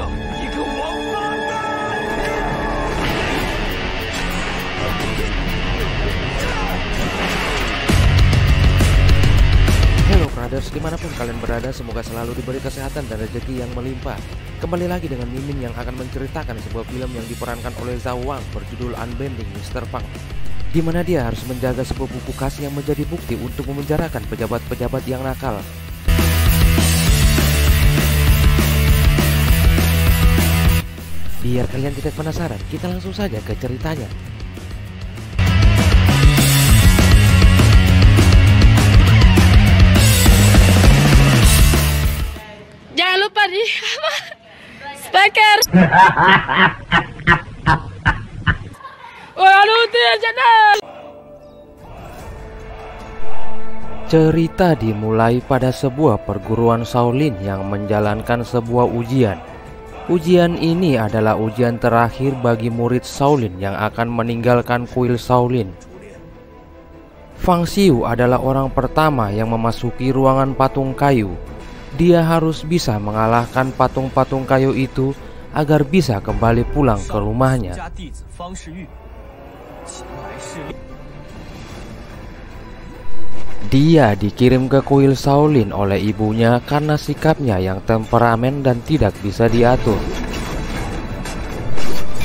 Hello brothers, dimanapun kalian berada, semoga selalu diberi kesehatan dan rezeki yang melimpah. Kembali lagi dengan Mimin yang akan menceritakan sebuah film yang diperankan oleh Zhao Wang berjudul Unbending Mr. Fang, di mana dia harus menjaga sebuah buku kas yang menjadi bukti untuk memenjarakan pejabat-pejabat yang nakal. Biar kalian tidak penasaran, kita langsung saja ke ceritanya. Jangan lupa di speaker. Cerita dimulai pada sebuah perguruan Shaolin yang menjalankan sebuah ujian. Ujian ini adalah ujian terakhir bagi murid Shaolin yang akan meninggalkan kuil Shaolin. Fang Xiu adalah orang pertama yang memasuki ruangan patung kayu. Dia harus bisa mengalahkan patung-patung kayu itu agar bisa kembali pulang ke rumahnya. Dia dikirim ke kuil Shaolin oleh ibunya karena sikapnya yang temperamen dan tidak bisa diatur.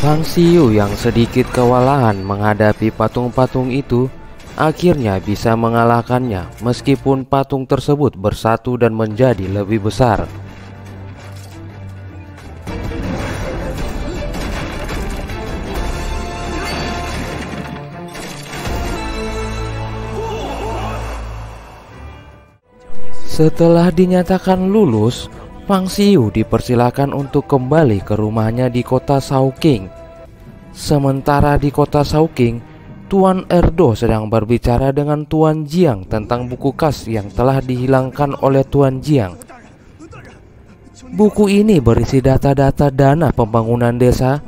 Fang Xiu yang sedikit kewalahan menghadapi patung-patung itu akhirnya bisa mengalahkannya meskipun patung tersebut bersatu dan menjadi lebih besar. Setelah dinyatakan lulus, Fang Xiu dipersilakan untuk kembali ke rumahnya di kota Shaoqing. Sementara di kota Shaoqing, Tuan Erdo sedang berbicara dengan Tuan Jiang tentang buku kas yang telah dihilangkan oleh Tuan Jiang. Buku ini berisi data-data dana pembangunan desa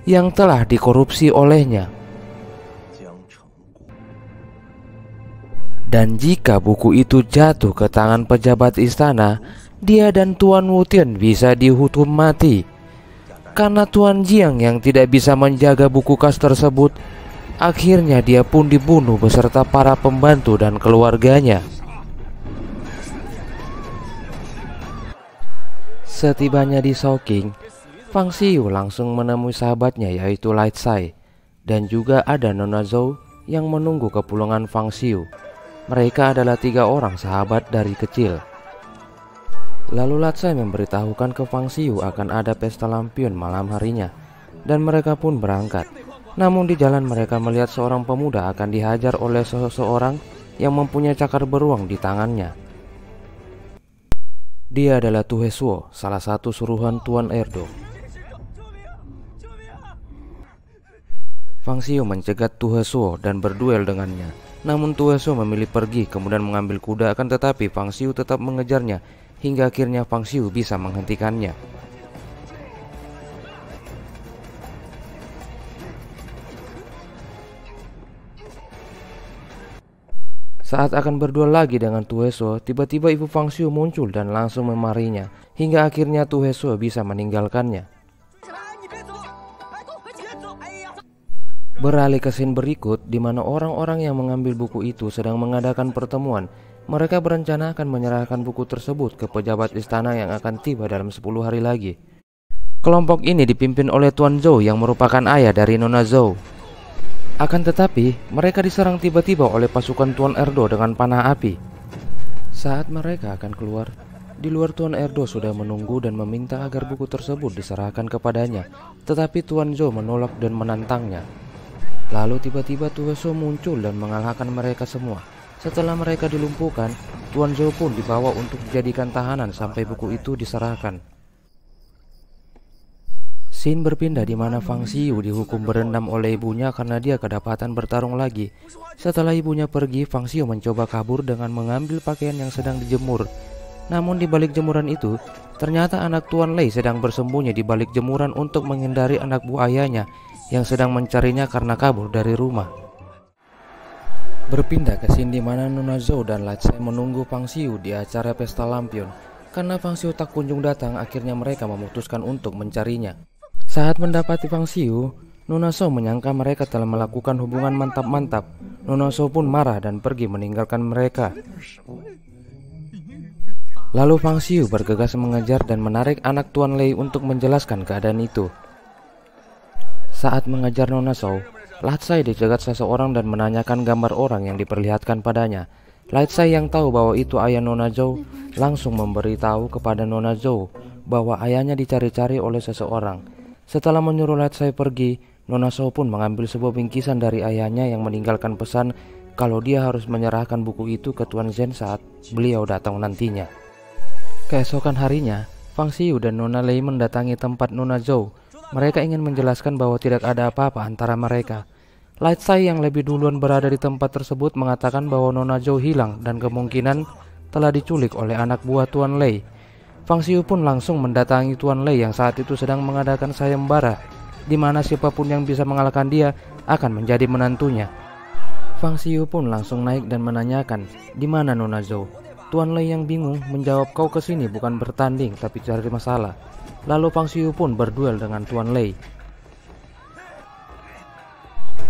yang telah dikorupsi olehnya. Dan jika buku itu jatuh ke tangan pejabat istana, dia dan Tuan Wutian bisa dihukum mati. Karena Tuan Jiang yang tidak bisa menjaga buku kas tersebut, akhirnya dia pun dibunuh beserta para pembantu dan keluarganya. Setibanya di Shaoqing, Fang Xiu langsung menemui sahabatnya yaitu Lai Sai, dan juga ada Nona Zhou yang menunggu kepulangan Fang Xiu. Mereka adalah 3 orang sahabat dari kecil. Lalu Lai Sai memberitahukan ke Fang Xiu akan ada pesta lampion malam harinya, dan mereka pun berangkat. Namun di jalan mereka melihat seorang pemuda akan dihajar oleh seseorang yang mempunyai cakar beruang di tangannya. Dia adalah Tu Hesuo, salah satu suruhan Tuan Erdo. Fang Xiu mencegat Tu Hesuo dan berduel dengannya. Namun Tu Hesuo memilih pergi kemudian mengambil kuda, akan tetapi Fang Xiu tetap mengejarnya hingga akhirnya Fang Xiu bisa menghentikannya. Saat akan berduel lagi dengan Tu Hesuo, tiba-tiba ibu Fang Xiu muncul dan langsung memarahinya hingga akhirnya Tu Hesuo bisa meninggalkannya. Beralih ke scene berikut di mana orang-orang yang mengambil buku itu sedang mengadakan pertemuan. Mereka berencana akan menyerahkan buku tersebut ke pejabat istana yang akan tiba dalam 10 hari lagi. Kelompok ini dipimpin oleh Tuan Zhou yang merupakan ayah dari Nona Zhou. Akan tetapi mereka diserang tiba-tiba oleh pasukan Tuan Erdo dengan panah api. Saat mereka akan keluar, di luar Tuan Erdo sudah menunggu dan meminta agar buku tersebut diserahkan kepadanya. Tetapi Tuan Zhou menolak dan menantangnya. Lalu tiba-tiba Tu Hesuo muncul dan mengalahkan mereka semua. Setelah mereka dilumpuhkan, Tuan Zhou pun dibawa untuk dijadikan tahanan sampai buku itu diserahkan. Scene berpindah di mana Fang Xiu dihukum berendam oleh ibunya karena dia kedapatan bertarung lagi. Setelah ibunya pergi, Fang Xiu mencoba kabur dengan mengambil pakaian yang sedang dijemur. Namun di balik jemuran itu, ternyata anak Tuan Lei sedang bersembunyi di balik jemuran untuk menghindari anak buah ayahnya yang sedang mencarinya karena kabur dari rumah. Berpindah ke scene di mana Nona Zhou dan Lai Sai menunggu Fang Xiu di acara pesta lampion. Karena Fang Xiu tak kunjung datang, akhirnya mereka memutuskan untuk mencarinya. Saat mendapati Fang Xiu, Nona Shou menyangka mereka telah melakukan hubungan mantap-mantap. Nona Shou pun marah dan pergi meninggalkan mereka. Lalu Fang Xiu bergegas mengejar dan menarik anak Tuan Lei untuk menjelaskan keadaan itu. Saat mengejar Nona Shou, Latsai dicegat seseorang dan menanyakan gambar orang yang diperlihatkan padanya. Latsai yang tahu bahwa itu ayah Nona Zhou langsung memberitahu kepada Nona Zhou bahwa ayahnya dicari-cari oleh seseorang. Setelah menyuruh Latsai pergi, Nona Shou pun mengambil sebuah bingkisan dari ayahnya yang meninggalkan pesan kalau dia harus menyerahkan buku itu ke Tuan Zhen saat beliau datang nantinya. Keesokan harinya, Fang Xiu dan Nona Lei mendatangi tempat Nona Zhou. Mereka ingin menjelaskan bahwa tidak ada apa-apa antara mereka. Latsai yang lebih duluan berada di tempat tersebut mengatakan bahwa Nona Zhou hilang dan kemungkinan telah diculik oleh anak buah Tuan Lei. Fang Xiu pun langsung mendatangi Tuan Lei yang saat itu sedang mengadakan sayembara, di mana siapapun yang bisa mengalahkan dia akan menjadi menantunya. Fang Xiu pun langsung naik dan menanyakan, "Di mana Nona Zhou?" Tuan Lei yang bingung menjawab, "Kau kesini bukan bertanding tapi cari masalah." Lalu Fang Xiu pun berduel dengan Tuan Lei.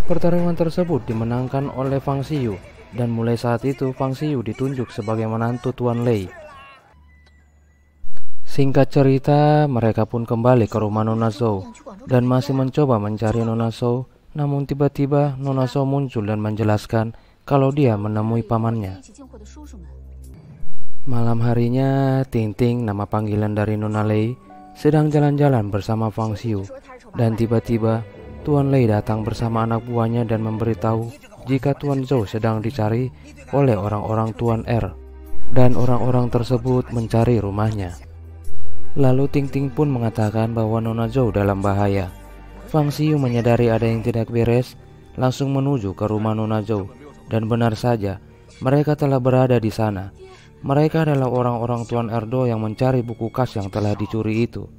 Pertarungan tersebut dimenangkan oleh Fang Xiu, dan mulai saat itu Fang Xiu ditunjuk sebagai menantu Tuan Lei. Singkat cerita, mereka pun kembali ke rumah Nona Zhou dan masih mencoba mencari Nona Zhou. Namun tiba-tiba Nona Zhou muncul dan menjelaskan kalau dia menemui pamannya. Malam harinya, Ting Ting, nama panggilan dari Nona Lei, sedang jalan-jalan bersama Fang Xiu, dan tiba-tiba Tuan Lei datang bersama anak buahnya dan memberitahu jika Tuan Zhou sedang dicari oleh orang-orang Tuan Er, dan orang-orang tersebut mencari rumahnya. Lalu Ting Ting pun mengatakan bahwa Nona Zhou dalam bahaya. Fang Xiu menyadari ada yang tidak beres, langsung menuju ke rumah Nona Zhou, dan benar saja, mereka telah berada di sana. Mereka adalah orang-orang Tuan Erdo yang mencari buku kas yang telah dicuri itu.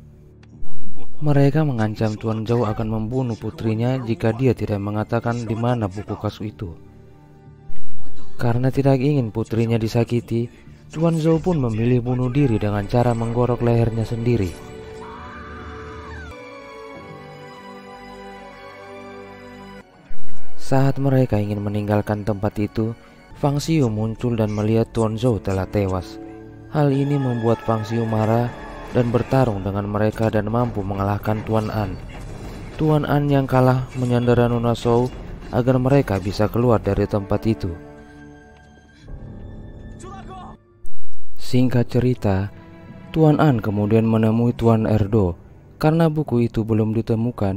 Mereka mengancam Tuan Zhou akan membunuh putrinya jika dia tidak mengatakan di mana buku kas itu. Karena tidak ingin putrinya disakiti, Tuan Zhou pun memilih bunuh diri dengan cara menggorok lehernya sendiri. Saat mereka ingin meninggalkan tempat itu, Fang Xiu muncul dan melihat Tuan Zhou telah tewas. Hal ini membuat Fang Xiu marah dan bertarung dengan mereka dan mampu mengalahkan Tuan An. Tuan An yang kalah menyandera Nona Zhou agar mereka bisa keluar dari tempat itu. Singkat cerita, Tuan An kemudian menemui Tuan Erdo. Karena buku itu belum ditemukan,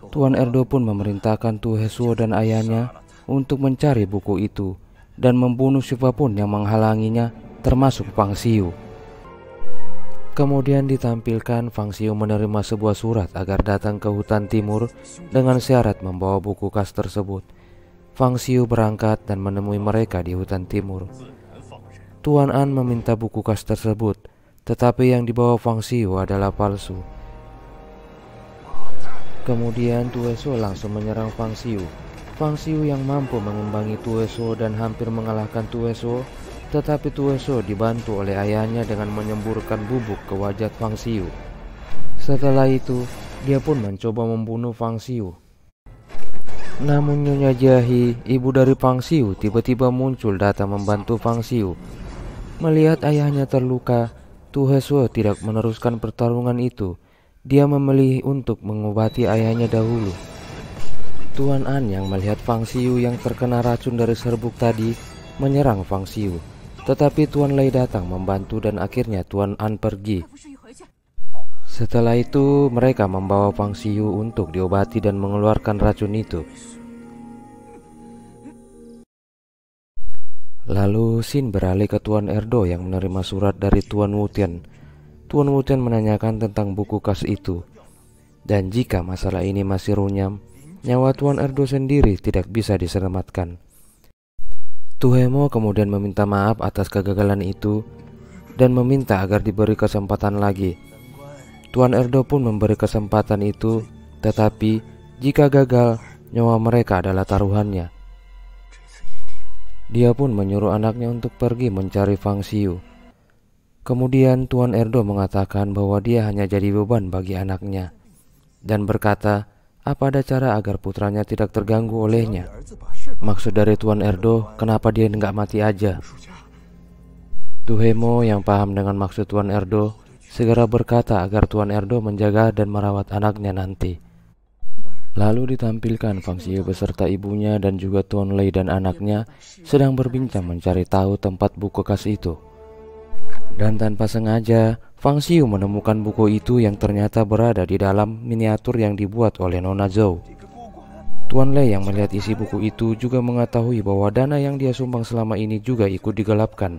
Tuan Erdo pun memerintahkan Tu Hesuo dan ayahnya untuk mencari buku itu dan membunuh siapapun yang menghalanginya, termasuk Fang Xiu. Kemudian ditampilkan Fang Xiu menerima sebuah surat agar datang ke hutan timur dengan syarat membawa buku kas tersebut. Fang Xiu berangkat dan menemui mereka di hutan timur. Tuan An meminta buku kas tersebut, tetapi yang dibawa Fang Xiu adalah palsu. Kemudian Tu Hesuo langsung menyerang Fang Xiu. Fang Xiu yang mampu mengimbangi Tu Hesuo dan hampir mengalahkan Tu Hesuo, tetapi Tu Hesuo dibantu oleh ayahnya dengan menyemburkan bubuk ke wajah Fang Xiu. Setelah itu, dia pun mencoba membunuh Fang Xiu. Namun Nyonya Jiahi, ibu dari Fang Xiu, tiba-tiba muncul datang membantu Fang Xiu. Melihat ayahnya terluka, Tu Hesuo tidak meneruskan pertarungan itu. Dia memilih untuk mengobati ayahnya dahulu. Tuan An yang melihat Fang Xiu yang terkena racun dari serbuk tadi menyerang Fang Xiu. Tetapi Tuan Lei datang membantu dan akhirnya Tuan An pergi. Setelah itu mereka membawa Fang Xiu untuk diobati dan mengeluarkan racun itu. Lalu Xin beralih ke Tuan Erdo yang menerima surat dari Tuan Wutian. Tuan Wutian menanyakan tentang buku kas itu. Dan jika masalah ini masih runyam, nyawa Tuan Erdo sendiri tidak bisa diselamatkan. Tu Hemo kemudian meminta maaf atas kegagalan itu dan meminta agar diberi kesempatan lagi. Tuan Erdo pun memberi kesempatan itu, tetapi jika gagal, nyawa mereka adalah taruhannya. Dia pun menyuruh anaknya untuk pergi mencari Fang Xiu. Kemudian Tuan Erdo mengatakan bahwa dia hanya jadi beban bagi anaknya dan berkata, apa ada cara agar putranya tidak terganggu olehnya? Maksud dari Tuan Erdo, kenapa dia nggak mati aja? Tuhemo yang paham dengan maksud Tuan Erdo segera berkata agar Tuan Erdo menjaga dan merawat anaknya nanti. Lalu ditampilkan Fang Xiu beserta ibunya dan juga Tuan Lei dan anaknya sedang berbincang mencari tahu tempat buku khas itu. Dan tanpa sengaja, Fang Xiu menemukan buku itu yang ternyata berada di dalam miniatur yang dibuat oleh Nona Zhou. Tuan Lei yang melihat isi buku itu juga mengetahui bahwa dana yang dia sumbang selama ini juga ikut digelapkan.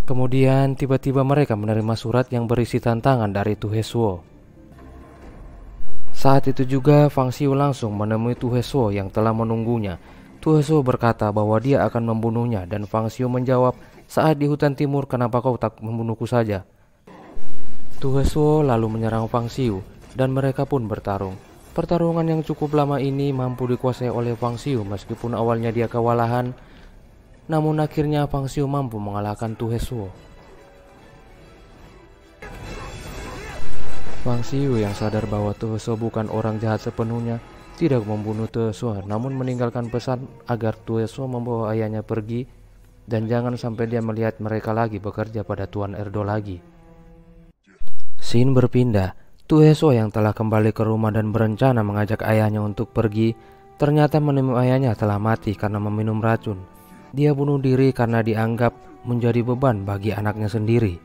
Kemudian tiba-tiba mereka menerima surat yang berisi tantangan dari Tu Heswo. Saat itu juga Fang Xiu langsung menemui Tu Heswo yang telah menunggunya. Tu Heswo berkata bahwa dia akan membunuhnya dan Fang Xiu menjawab, saat di hutan timur kenapa kau tak membunuhku saja? Tu Heswo lalu menyerang Fang Xiu dan mereka pun bertarung. Pertarungan yang cukup lama ini mampu dikuasai oleh Fang Xiu meskipun awalnya dia kewalahan. Namun akhirnya Fang Xiu mampu mengalahkan Tu Heswo. Fang Xiu yang sadar bahwa Tu Heswo bukan orang jahat sepenuhnya tidak membunuh Tu Heswo, namun meninggalkan pesan agar Tu Heswo membawa ayahnya pergi dan jangan sampai dia melihat mereka lagi bekerja pada Tuan Erdo lagi. Scene berpindah. Tu Heswo yang telah kembali ke rumah dan berencana mengajak ayahnya untuk pergi, ternyata menemui ayahnya telah mati karena meminum racun. Dia bunuh diri karena dianggap menjadi beban bagi anaknya sendiri.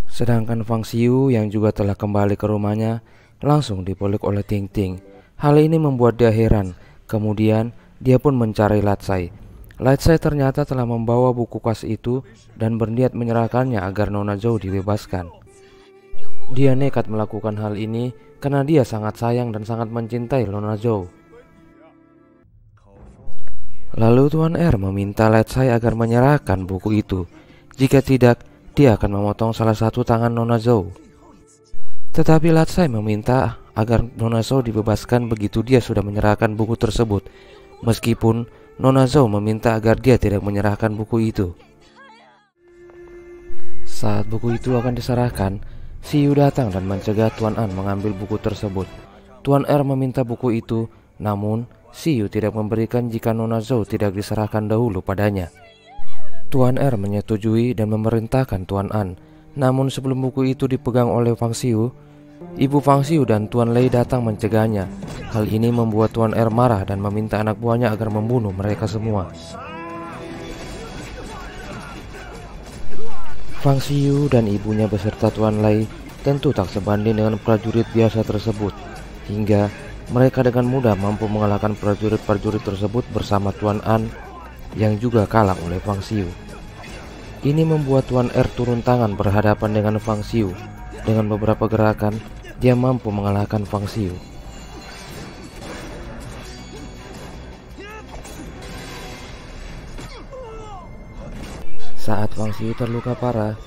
Sedangkan Fang Xiu yang juga telah kembali ke rumahnya langsung dipeluk oleh Ting Ting. Hal ini membuat dia heran. Kemudian dia pun mencari Latsai. Latsai ternyata telah membawa buku khas itu dan berniat menyerahkannya agar Nona Zhou dibebaskan. Dia nekat melakukan hal ini karena dia sangat sayang dan sangat mencintai Nona Zhou. Lalu Tuan R meminta Latsai agar menyerahkan buku itu. Jika tidak, dia akan memotong salah satu tangan Nona Zhou. Tetapi Latsai meminta agar Nona Zhou dibebaskan begitu dia sudah menyerahkan buku tersebut. Meskipun Nona Zhou meminta agar dia tidak menyerahkan buku itu. Saat buku itu akan diserahkan, Xiu datang dan mencegah Tuan An mengambil buku tersebut. Tuan R meminta buku itu, namun Xiu tidak memberikan jika Nona Zhou tidak diserahkan dahulu padanya. Tuan R menyetujui dan memerintahkan Tuan An. Namun sebelum buku itu dipegang oleh Fang Xiu, Ibu Fang Xiu dan Tuan Lei datang mencegahnya. Hal ini membuat Tuan R marah dan meminta anak buahnya agar membunuh mereka semua. Fang Xiu dan ibunya beserta Tuan Lei tentu tak sebanding dengan prajurit biasa tersebut, hingga mereka dengan mudah mampu mengalahkan prajurit-prajurit tersebut bersama Tuan An yang juga kalah oleh Fang Xiu. Ini membuat Tuan R turun tangan berhadapan dengan Fang Xiu. Dengan beberapa gerakan, dia mampu mengalahkan Fang Xiu. Saat Fang Xiu terluka parah,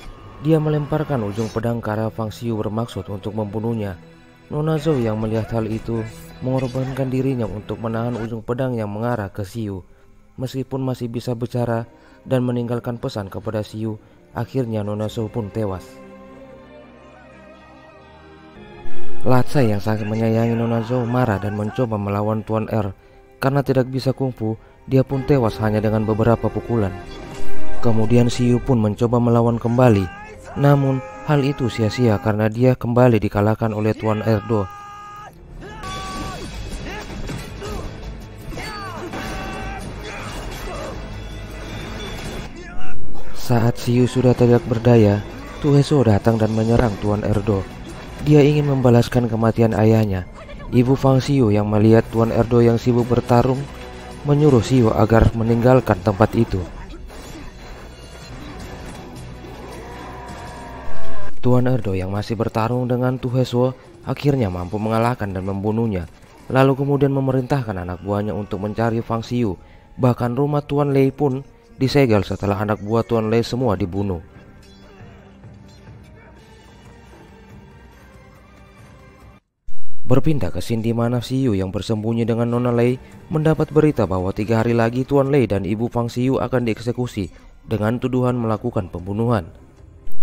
dia melemparkan ujung pedang ke arah Fang Xiu bermaksud untuk membunuhnya. Nona Zhou yang melihat hal itu mengorbankan dirinya untuk menahan ujung pedang yang mengarah ke Xiu. Meskipun masih bisa bicara dan meninggalkan pesan kepada Xiu, akhirnya Nona Zhou pun tewas. Latsai yang sangat menyayangi Nona Zhou marah dan mencoba melawan Tuan R. Karena tidak bisa kungfu, dia pun tewas hanya dengan beberapa pukulan. Kemudian Xiu pun mencoba melawan kembali. Namun hal itu sia-sia karena dia kembali dikalahkan oleh Tuan Erdo. Saat Xiu sudah tidak berdaya, Tu Heswo datang dan menyerang Tuan Erdo. Dia ingin membalaskan kematian ayahnya. Ibu Fang Xiu yang melihat Tuan Erdo yang sibuk bertarung menyuruh Xiu agar meninggalkan tempat itu. Tuan Erdo yang masih bertarung dengan Tu Heswo akhirnya mampu mengalahkan dan membunuhnya. Lalu kemudian memerintahkan anak buahnya untuk mencari Fang Xiu. Bahkan rumah Tuan Lei pun disegel setelah anak buah Tuan Lei semua dibunuh. Berpindah ke scene di mana Xiu yang bersembunyi dengan Nona Lei mendapat berita bahwa 3 hari lagi Tuan Lei dan Ibu Fang Xiu akan dieksekusi. dengan tuduhan melakukan pembunuhan.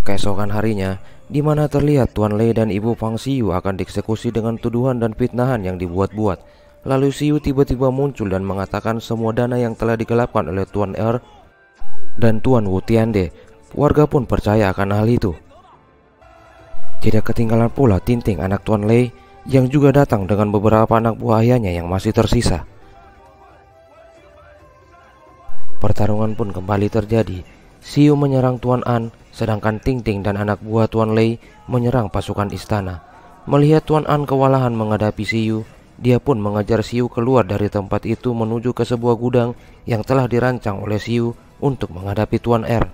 Keesokan harinya, di mana terlihat Tuan Lei dan Ibu Fang Xiu akan dieksekusi dengan tuduhan dan fitnahan yang dibuat-buat. Lalu Xiu tiba-tiba muncul dan mengatakan semua dana yang telah digelapkan oleh Tuan Er dan Tuan Wu Tiande. Warga pun percaya akan hal itu. Tidak ketinggalan pula Tinting, anak Tuan Lei, yang juga datang dengan beberapa anak buah ayahnya yang masih tersisa. Pertarungan pun kembali terjadi. Xiu menyerang Tuan An, sedangkan Tinting dan anak buah Tuan Lei menyerang pasukan istana. Melihat Tuan An kewalahan menghadapi Xiu, dia pun mengejar Xiu keluar dari tempat itu menuju ke sebuah gudang yang telah dirancang oleh Xiu untuk menghadapi Tuan Er.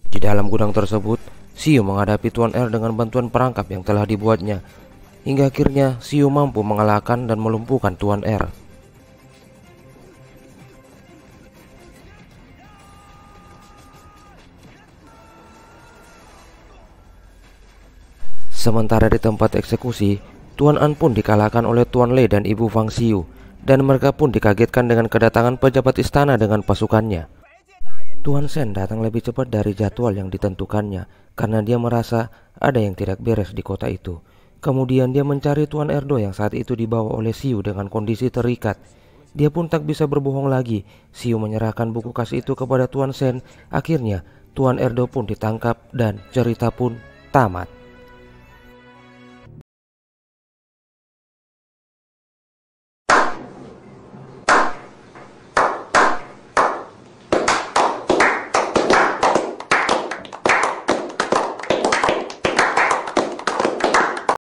Di dalam gudang tersebut, Xiu menghadapi Tuan Er dengan bantuan perangkap yang telah dibuatnya. Hingga akhirnya Xiu mampu mengalahkan dan melumpuhkan Tuan Er. Sementara di tempat eksekusi, Tuan An pun dikalahkan oleh Tuan Lei dan Ibu Fang Xiu, dan mereka pun dikagetkan dengan kedatangan pejabat istana dengan pasukannya. Tuan Shen datang lebih cepat dari jadwal yang ditentukannya karena dia merasa ada yang tidak beres di kota itu. Kemudian dia mencari Tuan Erdo yang saat itu dibawa oleh Xiu dengan kondisi terikat. Dia pun tak bisa berbohong lagi. Xiu menyerahkan buku kas itu kepada Tuan Shen. Akhirnya Tuan Erdo pun ditangkap dan cerita pun tamat.